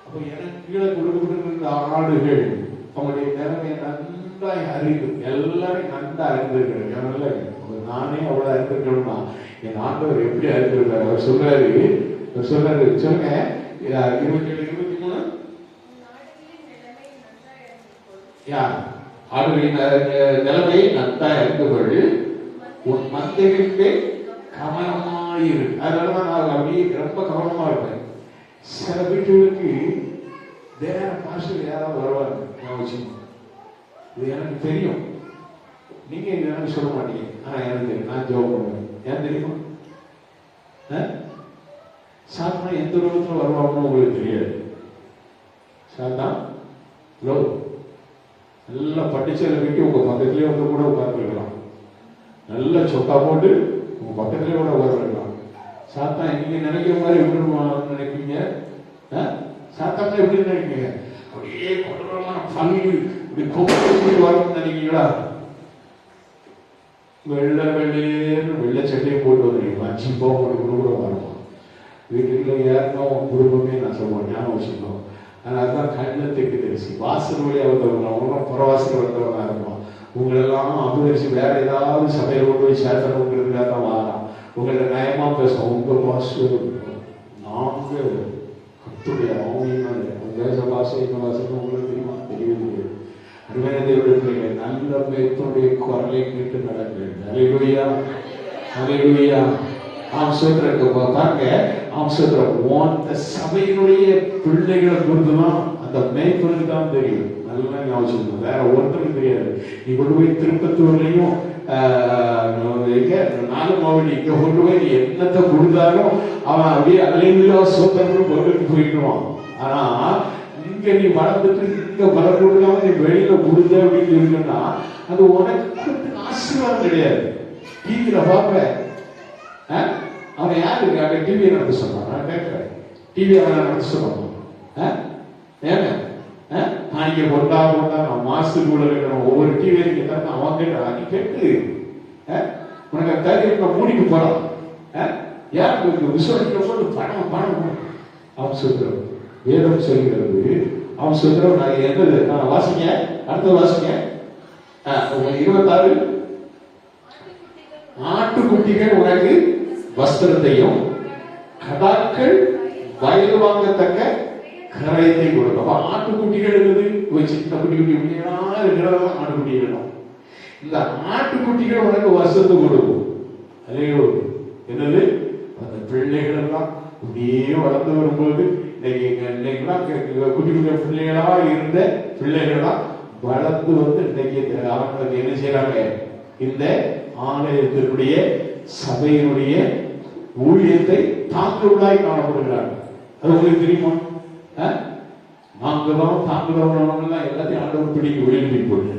Speaker 1: அப்ப எனக்கு கீழே கொடுக்கப்பட்டிருக்கிற ஆடுகள் அவங்களுடைய நிலைமையை நன்றாய் அறிந்து, எல்லாரையும் நன்றா அறிந்திருக்கிறேன். நானே அவ்வளவு அறிந்திருக்கணும்னா என் ஆண்டவர் எப்படி அறிந்திருக்காரு? அவர் சொல்றாரு சொல்லுங்க 27 23 யார் ஆடுகளின் நிலைமையை நன்றாய் அறிந்து கொள், உன் மந்தைகளுக்கு கவனமாயிரு. அதனாலதான் நான் அப்படியே ரொம்ப கவனமா இருப்பேன். சில வீட்டுகளுக்கு வேற பாஷையில் யாராவது வருவாங்க, இது எனக்கு தெரியும். நீங்க இது எனக்கு சொல்ல மாட்டீங்க, ஆனா எனக்கு தெரியும். நான் ஜோப் பண்ணுவேன். ஏன் தெரியுமா? சாத்தா எந்த ரூபத்துல வருவாங்கன்னு உங்களுக்கு தெரியாது. சாத்தா நல்லா படிச்சதை கட்டி உங்க பக்கத்திலே வந்து கூட உட்கார்ந்துருக்கலாம். நல்ல சொக்கா போட்டு உங்க பக்கத்திலே கூட உட்கார்ந்துருக்கலாம். சாத்தா நீங்க நினைக்கிற மாதிரி எப்படி நினைப்பீங்க? சாத்தாங்க எப்படி நினைப்பீங்க? அப்படியே கொடூரமான பல்லு இப்படி கொண்டு வரணும்னு நினைக்கிறீங்களா? வெள்ளை சட்டையை போட்டு வந்துருக்கீங்க, அஞ்சு போட்டு கூட வரணும். வீட்டுக்குள்ள ஏறணும் குடும்பமே நான் சொல்லுவோம், ஞாபகம் வச்சுக்கணும். ஆனால் அதுதான் கண்ணில் தெற்கு தெரிச்சு வாசல் வழியாக வந்தவங்க, அவங்களாம் புறவாசல் வந்தவங்க இருக்கும். உங்களெல்லாம் அபகரிச்சு வேற ஏதாவது சபையில் கொண்டு போய் சேர்த்தணுங்கிறதுக்காக தான் வாரம். உங்களை நயமா பேசுவோம். உங்க பாஷை நாங்க கத்துடைய ஆவியினால பேச பாஷை இந்த பாஷைன்னு உங்களுக்கு தெரியுமா? தெரியவே அருமையானவர்களே, நல்ல மேய்ப்பனுடைய குரலை கேட்டு நடங்கள். அல்லேலூயா, அல்லேலூயா. பாருங்க, சபையினுடைய பிள்ளைகளை பொறுத்துதான் அந்த மேய்ப்பனுக்கு தான் தெரியும். நல்லா ஞாபகம், வேற ஒருத்தருக்கு தெரியாது. நீ கொண்டு போய் திருப்பத்தூர்லயும் நாலுமாவடி இங்க கொண்டு போய் நீ என்னத்தை கொடுத்தாலும் அவன் அப்படியே அல்லேலூயா சோதரனும் கொண்டு போயிடுவான். ஆனா இங்க நீ வளர்ந்துட்டு இங்க வளர கொடுக்காம நீ வெளியில கொடுத்த அப்படின்னு இருக்குன்னா அது உனக்கு ஆசீர்வாதம் கிடையாது. டிவியில பார்ப்பேன், அவன் யாரு அங்க டிவியை நடத்த சொன்னான். நான் கேட்கிறேன், டிவி அவனை நடத்த சொன்னான். ஏங்க காணிக்க கொண்டா மாசத்துக்கு கூட இருக்கணும். ஒவ்வொரு டிவியில கேட்டாங்க அவன் கேட்டா நீ கேட்டு உனக்கு தகுதி மூடிக்கு போறான். யார் விசுவாசிக்கிற போது பணம் பணம் அவன் சொல்றோம். வேதம் சொல்கிறது அவன் சொல்றோம். நான் என்னது வாசிங்க, அடுத்த வாசிங்க 26. ஆட்டுக்குட்டிகள் உனக்கு வஸ்திரத்தையும் கடாக்கள் வயல் வாங்கத்தக்க கரையத்தை கொடுக்கும். அப்ப ஆட்டுக்குட்டிகள் இருக்குது, சின்ன குட்டி குட்டி இருக்கிறதா ஆட்டுக்குட்டிகள். இந்த ஆட்டுக்குட்டிகள் உனக்கு வசத்து கொடுக்கும். அதே என்னது அந்த பிள்ளைகள் எல்லாம் அப்படியே வளர்ந்து வரும்போது இன்னைக்குலாம் குட்டி குட்டி பிள்ளைகளா இருந்த பிள்ளைகளா வளர்ந்து வந்து இன்னைக்கு அவங்களுக்கு என்ன செய்யறாங்க, இந்த ஆலயத்தினுடைய சபையினுடைய ஊழியத்தை தாங்குவதாய் காணப்படுகிறாங்க. அது உங்களுக்கு தெரியுமா? தாங்குதவங்க எல்லாத்தையும் ஆண்டவர் பிடிக்க விழுந்து போட்டு.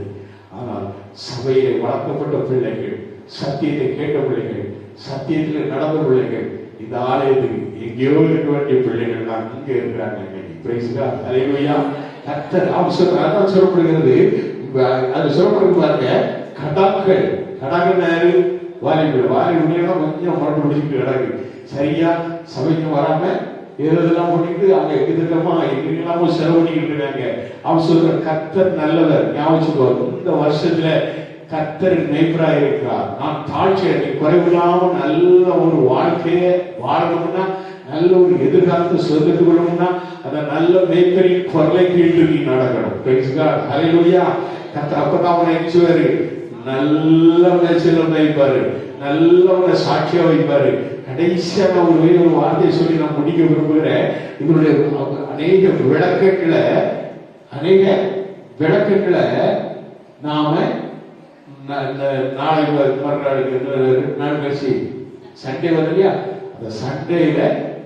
Speaker 1: ஆனால் சபையை வளர்க்கப்பட்ட பிள்ளைகள், சத்தியத்தை கேட்ட பிள்ளைகள், சத்தியத்தில் நடந்த பிள்ளைகள், இந்த ஆலயத்துக்கு எங்கேயோ இருக்க வேண்டிய பிள்ளைகள் தான் இங்க இருக்கிறாங்க. கர்த்தர் அதான் சொல்லப்படுகிறது. அது சொல்லப்படுகிறது பாருங்க, கடாக்கள். கடாக்கள் யாரு? வாலிபர். வாலிபர் கொஞ்சம் மரண்டு பிடிச்சிட்டு கிடக்கு. சரியா சபைக்கு வராம எதெல்லாம் பண்ணிட்டு அவங்க எதிர்க்கமா எங்கெல்லாமோ செலவு பண்ணிக்கிட்டு இருக்காங்க. அவன் சொல்ற கர்த்தர் நல்லவர். ஞாபகம், இந்த வருஷத்துல கர்த்தர் மேய்ப்பரா இருக்கிறார். நான் தாழ்ச்சி குறைவில்லாம நல்ல ஒரு வாழ்க்கையை வாழணும்னா, நல்ல ஒரு எதிர்காலத்தை சொந்தத்து கொள்ளணும்னா, அந்த நல்ல மேய்ப்பரின் குரலை கேட்டு நீ நடக்கணும். கர்த்தர் அப்பதான் அவனை நினைச்சுவாரு, நல்ல மேய்ச்சல மேய்ப்பாரு, நல்லவனை சாட்சியா வைப்பாரு. கடைசியா நான் ஒரு வார்த்தையை சொல்லி நான் முடிக்க விரும்புகிறேன். இவருடைய அநேக விளக்கங்களை நாம நாளை மறுநாள் கழிச்சு சண்டே வருது இல்லையா, அந்த சண்டேல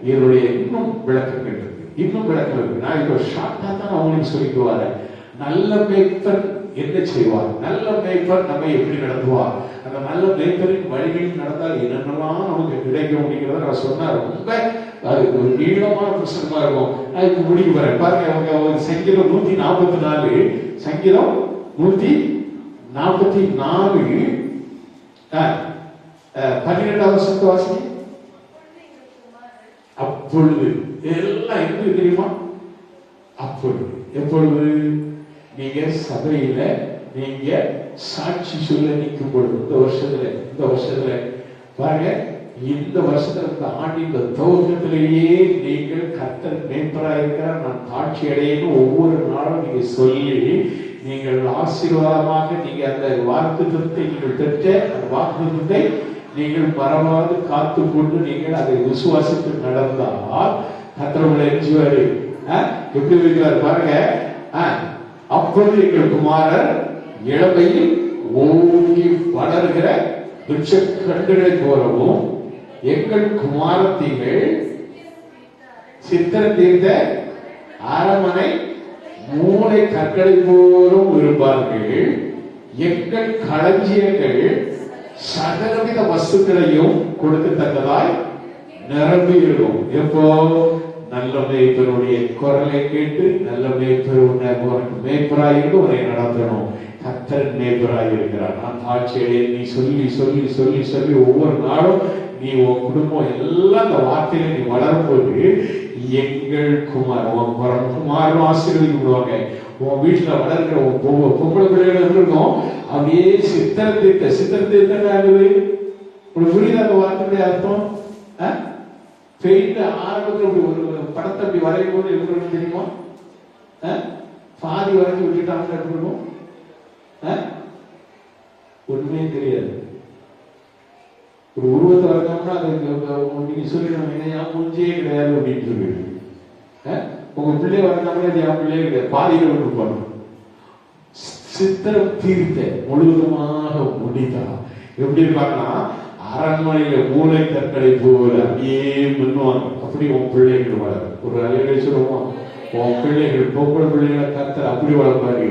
Speaker 1: இதனுடைய இன்னும் விளக்கங்கள் இருக்கு, இன்னும் விளக்கம் இருக்கு. நான் இப்போ ஷார்ட்டா தான் அவங்களுக்கு சொல்லிட்டு வரேன். நல்ல மேய்ப்பர் என்ன செய்வார், நல்ல மேய்ப்பர் நம்ம எப்படி நடத்துவார், அந்த நல்ல மேய்ப்பரின் வழிகளில் நடந்தால் என்னென்னலாம் நமக்கு கிடைக்கும் அப்படிங்கிறத நான் சொன்னா ரொம்ப அது ஒரு நீளமான பிரசனமா இருக்கும். நான் இப்ப முடிக்க போறேன். பாருங்க, அவங்க சங்கீதம் 144, சங்கீதம் 144 12வது வசனத்தை வாசிங்க. அப்பொழுது எல்லாம் எப்படி தெரியுமா? அப்பொழுது எப்பொழுது நீங்க சபையில நீங்க சாட்சி சொல்ல நிற்கும் பொழுது, இந்த வருஷத்துல பாருங்க, இந்த வருஷத்துல இந்த ஆண்டின் துவக்கத்திலேயே நீங்கள் கர்த்தர் மேய்ப்பரா இருக்கிறார், நான் தாட்சி அடையணும் ஒவ்வொரு நாளும் நீங்க சொல்லி நீங்கள் ஆசீர்வாதமாக நீங்க அந்த வாக்குத்தத்தத்தை நீங்கள் பெற்ற அந்த வாக்குத்தத்தை நீங்கள் மறவாது காத்து கொண்டு நீங்கள் அதை விசுவாசித்து நடந்தால் கர்த்தர் உங்களை எரிஞ்சுவாரு. எப்படி வைக்கிறார் பாருங்க. அப்பொழுது எங்கள் குமாரர் இளமையில் ஓங்கி வளர்கிற விருட்ச கண்டுகளை போலவும் எங்கள் குமாரத்திகள் சித்திரம் தீர்ந்த அரமனை மூளை கற்களை போலும் இருப்பார்கள். எங்கள் களஞ்சியங்கள் சகலவித வஸ்துக்களையும் கொடுக்கத்தக்கதாய் நிரம்பி இருக்கும். எப்போ? நல்ல மேய்ப்பருடைய குரலை கேட்டு நல்ல மேய்ப்பராயிருந்து உன்னை நடத்தணும். கர்த்தர் மேய்ப்பராய் இருக்கிறார். நான் தாட்சியடைய நீ சொல்லி சொல்லி சொல்லி சொல்லி ஒவ்வொரு நாளும் நீ உன் குடும்பம் எல்லாம் அந்த வார்த்தையில நீ வளரும்போது எங்கள் குமாரும் ஆசீர்வதிக்கப்படுவாங்க. உன் வீட்டுல வளர்க்கிற பொம்பளை பிள்ளைகள் இருக்கும். அப்படியே சித்திரத்தை ஆகுது. உங்களுக்கு புரியுது அந்த வார்த்தையுடைய அர்த்தம்? ஆரம்பத்தில் ஒரு படத்தை அப்படி வரையும் போது எப்படி தெரியுமா? பாதி வரைக்கும் விட்டுட்டாங்க எப்படி இருக்கும்? ஒண்ணுமே தெரியாது. ஒரு உருவத்தை வரைக்கணும்னா அது நீங்க சொல்லிடணும், என் மூஞ்சியே கிடையாது அப்படின்னு சொல்லி. உங்க பிள்ளைய வரைக்கணும்னா அது என் பிள்ளையே கிடையாது, பாதிகள் இருப்பாங்க. சித்திரம் தீர்த்த முழுவதுமாக முடித்தா எப்படி இருப்பாங்கன்னா அரண்மனையில மூளை கற்களை போல அப்படியே முன்னுவாங்க. அப்படி உன் பிள்ளைகள் வளரும். ஒரு அலைகளை சொல்லுவோம், உன் பிள்ளைகள் பொம்பளை பிள்ளைகளை கர்த்தர் அப்படி வளர்ப்பாரு.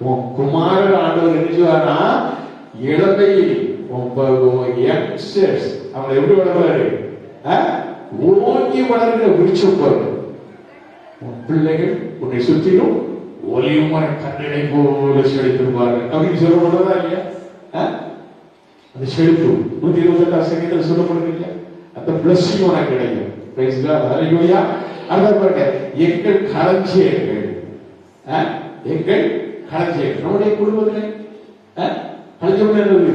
Speaker 1: உன் குமாரர் ஆண்டவர் நினைச்சுவாரா இளமையில் யங்ஸ்டர்ஸ் அவங்க எப்படி வளர்ப்பாரு? ஓங்கி வளர்கிற விருட்சம் போல உன் பிள்ளைகள் உன்னை சுற்றிலும் ஒலியும் மர கண்ணடை போல செழித்திருப்பார்கள் அப்படின்னு சொல்லப்படுறதா இல்லையா? அந்த செழிப்பு 128 சங்கீதத்தில் சொல்லப்படுது இல்லையா? அந்த பிளஸிங் உனக்கு கிடைக்கும். பிரைஸ் காட், ஹல்லேலூயா. அதான் பாருங்க, எங்கள் களஞ்சியங்கள், எங்கள் களஞ்சியங்கள் நம்முடைய குடும்பத்தில் களஞ்சியம் என்னது?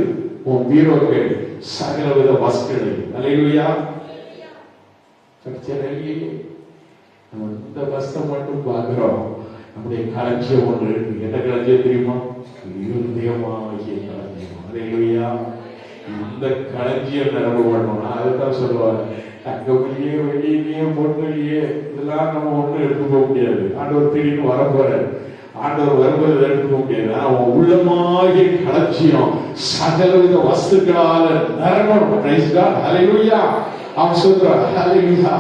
Speaker 1: உன் வீரோர்கள், சகலவித வஸ்துகள். ஹல்லேலூயா. நம்ம இந்த வஸ்தை மட்டும் பார்க்கிறோம். நம்முடைய களஞ்சியம் ஒன்று இருக்கு. என்ன களஞ்சியம் தெரியுமா? இருதயமாகிய களஞ்சியம். ஹல்லேலூயா. இந்த களஞ்சியம் நிரம்ப பண்ணணும். அதுதான் சொல்லுவாங்க, தங்கமல்லியே வெளியிலேயே பொண்ணுலையே இதெல்லாம் நம்ம ஒன்றும் எடுத்து போக முடியாது. ஆண்டவர் திடீர்னு வரப்போறாரு. ஆண்டவர் வரும்போது எடுத்து போக முடியாது. அவன் உள்ளமாகிய களஞ்சியம் சகலவித வஸ்துக்களால நிரம்பணும். பிரைஸ் காட், ஹல்லேலூயா. அவன் சொல்றான், ஹல்லேலூயா,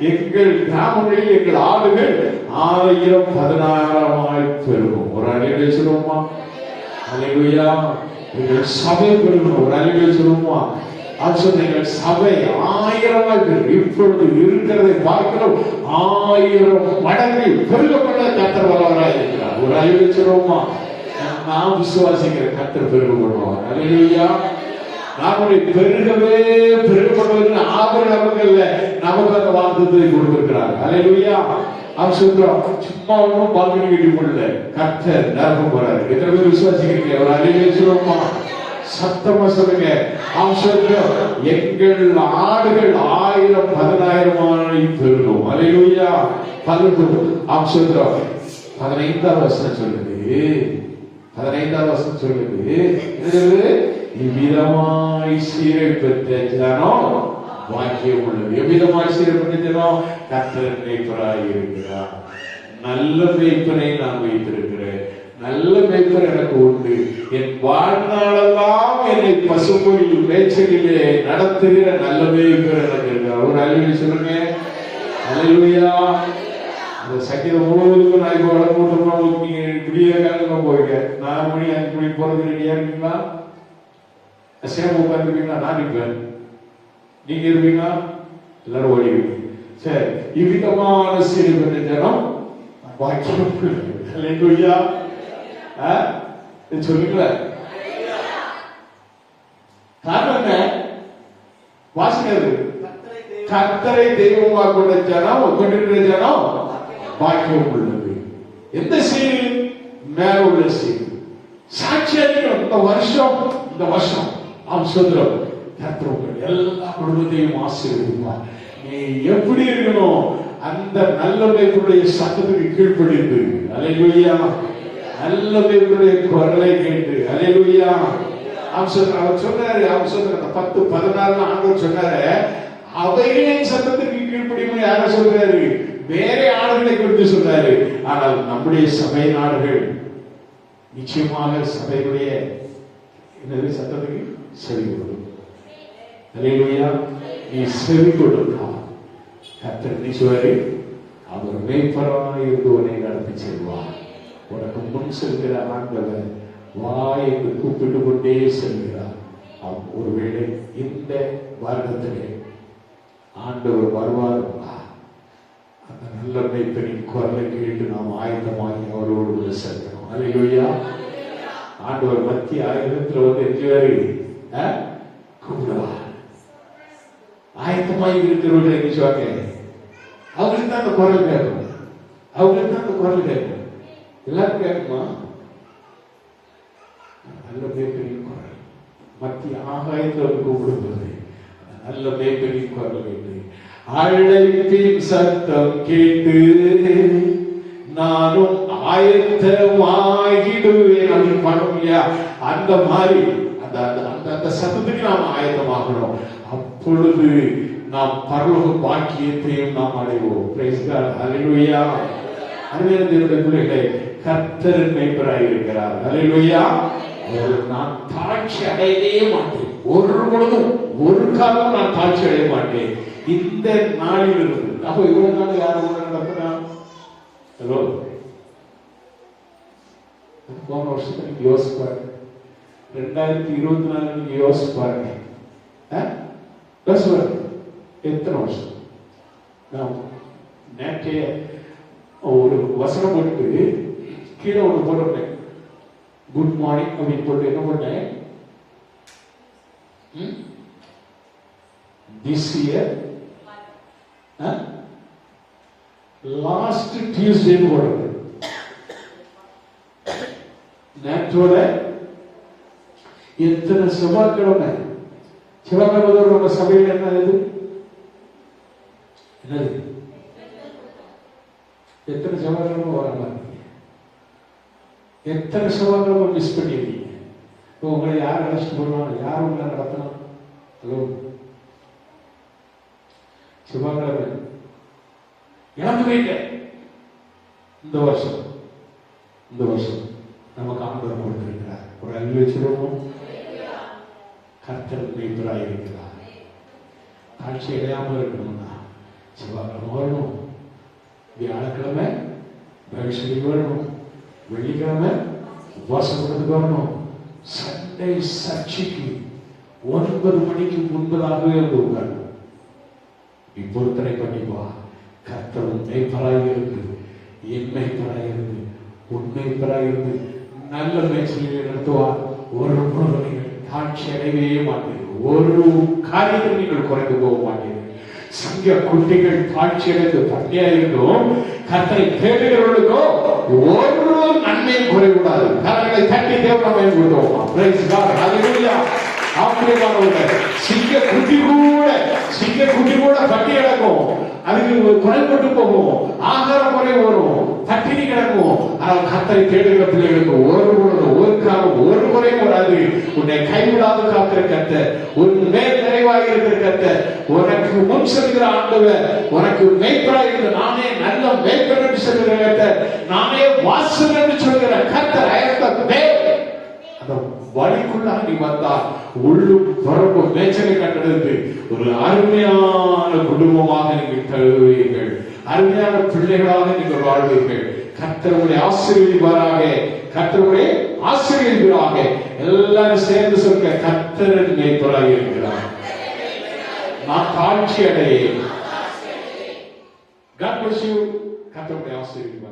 Speaker 1: எங்கள் கிராமங்களில் எங்கள் ஆடுகள் 1000-10,000 பெருகும். ஒரு அலையிலே சொல்லுவோமா? ஹல்லேலூயா. எங்கள் சபை பெருகணும். ஒரு அலையிலே சொல்லுவோமா? அது சொன்ன எங்கள் சபை 1000 பெருகும். இப்பொழுது இருக்கிறதை பார்க்கிறோம் 1000 மடங்கு பெருகப்பட கர்த்தர் வல்லவராய் இருக்கிறார். ஒரு அலையிலே சொல்லுவோமா? நாம் விசுவாசிக்கிற கர்த்தர் பெருகப்படுவார். ஹல்லேலூயா. நாமுடைய பெருகவே பெருகப்படுவதற்கு ஆபரண நமக்கு அல்ல, நமக்கு அந்த வாக்குத்தத்தை கொடுத்திருக்கிறார். ஹல்லேலூயா. அவன் சொல்றான், சும்மா ஒன்றும் பால்கனி கட்டி போடல, கர்த்தர் நிரப்ப போறாரு. எத்தனை பேர் விசுவாசிக்கிறீங்க? ஒரு ஹல்லேலூயா சொல்லுவோமா? சத்தமா சொல்லுங்க. அவன் சொல்றான், எங்கள் ஆடுகள் 1000-10,000 பெருகும். ஹல்லேலூயா. அவன் சொல்றான், 15வது வசனம் சொல்லுது. 15வது வசனம் சொல்லுது, இவ்விதமாய் சீரைப்பெற்ற ஜனம் பாக்கியம் உள்ளது. எவ்விதமாய் சீரைப்பெற்ற ஜனம்? கர்த்தர் மேய்ப்பராய் இருக்கிறார். நல்ல மேய்ப்பனை நான் வைத்திருக்கிறேன். நல்ல மேய்ப்பர் எனக்கு உண்டு. என் வாழ்நாளெல்லாம் என்னை பசும்பொழில் மேய்ச்சலிலே நடத்துகிற நல்ல மேய்ப்பர் எனக்கு இருக்கிறார். ஒரு ஹல்லேலூயா சொல்லுங்க. ஹல்லேலூயா. அந்த சங்கீதம் முழுவதுக்கும் நான் இப்போ வளர்ந்து நீங்க விடிய காலத்துல போயிருக்க 4 மணி 5 மணி போறது ரெடியா இருக்கீங்களா? சேம உட்கார்ந்துருப்பீங்களா? நான் இருப்பேன். நீங்க இருப்பீங்களா? எல்லாரும் ஓடிடுவீங்க. சரி, இவ்விதமான சீர்பெற்ற ஜனம் பாக்கியம் உள்ளது. ஹல்லேலூயா. சொல்லுங்கள காரணம் என்ன? வாசிக்கிறது, கர்த்தரை தெய்வமாக கொண்ட ஜனம், கொண்டிருக்கிற ஜனம் பாக்கியம் உள்ளது. எந்த சீர்? மேல உள்ள சீர். சாட்சி அளிக்கணும். இந்த வருஷம் நாம் சொல்றோம், கர்த்தர் எல்லா குடும்பத்தையும் ஆசீர்வதிப்பார். நீ எப்படி இருக்கணும்? அந்த நல்ல மேய்ப்பனுடைய சத்தத்துக்கு கீழ்ப்படிந்து, ஹல்லேலூயா, நல்ல மேய்ப்பனுடைய குரலை கேட்டு, ஹல்லேலூயா. அவர் சொன்னாரு, அவர் சொன்ன 10-14 ஆண்டவர் சொன்னாரு, அவைகளின் சத்தத்துக்கு கீழ்ப்படியும். யார சொல்றாரு? வேற ஆடுகளை குறித்து சொன்னாரு. ஆனால் நம்முடைய சபை நாடுகள் நிச்சயமாக சபையுடைய என்னது சத்தத்துக்கு செவி கொடுக்கும். ஹல்லேலூயா. நீ செவி கொடுக்கா, கர்த்தர் நிச்சயமாய் அவர் மேய்ப்பராய் இருந்து உன்னை நடத்தி செல்வார். உனக்கு முன் செல்கிற ஆண்டவர் வா என்று கூப்பிட்டு கொண்டே செல்கிறார். ஒருவேளை இந்த வருடத்திலே ஆண்டவர் வருவார். அந்த நல்ல மேய்ப்பனின் குரலை கேட்டு நாம் ஆயத்தமாகி அவரோடு செல்கிறோம். ஹல்லேலூயா. ஆண்டவர் மத்திய ஆயுதத்துல வந்து எஞ்சுவாரு கூப்பிடுவார். ஆயத்தமாகி இருக்கிறவர்கள் நினைச்சுவாங்க, அவங்களுக்கு தான் அந்த குரல் கேட்கணும். அவங்களுக்கு தான் அந்த குரல் கேட்கணும். எல்லாரும் கேட்குமா? நல்ல மேய்ப்பனின் குரல் மத்திய ஆகாயத்துல வந்து கூப்பிடுவது நல்ல மேய்ப்பனின் குரல் கேட்டு, அழைப்பின் சத்தம் கேட்டு நானும் ஆயத்தமாகிடுவேன் அப்படின்னு பண்ணணும் இல்லையா? அந்த மாதிரி அந்த சத்தத்துக்கு நாம் ஆயத்தமாகணும். அப்பொழுது நாம் பரலோக பாக்கியத்தையும் நாம் அடைவோம். பிரைஸ் காட், ஹல்லேலூயா. அருமையான பிள்ளைகளே, கர்த்தர் மேய்ப்பராய் இருக்கிறார். ஹல்லேலூயா. நான் தாட்சி அடையவே மாட்டேன். ஒரு பொழுதும் ஒரு காலம் நான் தாட்சி அடைய மாட்டேன். இந்த நாளில் இருந்து அப்ப இவ்வளவு நாள் யாரும் நடத்தினா? ஹலோ, போன வருஷத்துல நீங்க யோசிச்சு பாருங்க. 2024 நீங்க யோசிச்சு பாருங்க. எத்தனை வருஷம்? நான் நேற்றைய ஒரு வசனம் போட்டு கீழே ஒன்று போட்டிருந்தேன், குட் மார்னிங் அப்படின்னு போட்டு என்ன பண்ணேன், திஸ் இயர் லாஸ்ட் டியூஸ்டேன்னு போடுறது. நேற்றோட எத்தனை செவ்வாய்க்கிழமை, செவ்வாய்க்கிழமை நம்ம சபையில் என்னது எத்தனை செவ்வாய்க்கிழமை வராம, எத்தனை செவ்வாய்க்கிழமை மிஸ் பண்ணிருக்கீங்க. இப்போ உங்களை யார் அழைச்சிட்டு போடுவாங்க, யார் உங்களை நடத்தணும்? ஹலோ, செவ்வாய்க்கிழமை இழந்து போயிட்டேன். இந்த வருஷம் நமக்கு ஆண்டவர் கொடுத்திருக்கிறார். ஒரு அறிவு வச்சிருவோம். கர்த்தர் மேய்ப்பராய் இருக்கிறார். தாழ்ச்சி அடையாமல் இருக்கணும்னா செவ்வாய்க்கிழமை வரணும், வியாழக்கிழமை பைபிள் வரணும், வெள்ளிக்கிழமை உபவாசப்படுறதுக்கு வரணும், சண்டே சர்ச்சைக்கு 9 மணிக்கு முன்பதாகவே வந்து உட்காரணும். இப்பொருத்தனை பண்ணிப்பா. கர்த்தர் உண்மை பராயிருந்து, என்மை பராயிருந்து, உண்மை பராயிருந்து நல்ல மேய்ச்சலிலே நடத்துவார். ஒரு பொழுது நீங்கள் தாட்சி அடையவே மாட்டீர்கள். ஒரு காரியத்தில் நீங்கள் குறைந்து போக மாட்டீர்கள். சிங்க குட்டிகள் தாட்சி அடைந்து பட்டியாயிருக்கும். கர்த்தரை தேடுகிறவர்களுக்கோ ஒரு நன்மையும் குறைவிடாது. கரங்களை தட்டி தேவனை கொடுத்தோமா? பிரைஸ் காட், ஹல்லேலூயா. சிங்க குட்டி கூட பட்டி கிடக்கும், அதுக்கு குறைபட்டு போகும், ஆகாரம் குறை வரும், பட்டினி கிடக்கும். ஆனால் கர்த்தரை தேடுகிற பிள்ளைகளுக்கு ஒரு பொழுது ஒரு காலம் ஒரு குறையும் வராது. உன்னை கைவிடாது காக்கிற கர்த்தர், உன் மேல் நிறைவாக இருக்கிற கர்த்தர், உனக்கு முன் செல்கிற ஆண்டவர், உனக்கு மேய்ப்பராக இருக்கிற நானே நல்ல மேய்ப்பன் என்று சொல்கிற கர்த்தர், நானே வாசல் என்று சொல்கிற கர்த்தர். அந்த வழிக்குள்ளாக நீ வந்தால் உள்ளும் பரப்பு மேய்ச்சலை கண்டெடுத்து ஒரு அருமையான குடும்பமாக நீங்கள் தழுவீர்கள், அருமையான பிள்ளைகளாக நீங்கள் வாழ்வீர்கள். கர்த்தருடைய ஆசீர்வதிப்பாராக, கர்த்தருடைய ஆசீர்வதிப்பாராக. எல்லாரும் சேர்ந்து சொல்ல, கர்த்தர் மேய்ப்பராக இருக்கிறார், நான் தாழ்ச்சி அடையே. God bless you. கர்த்தருடைய ஆசீர்வதிப்பாராக.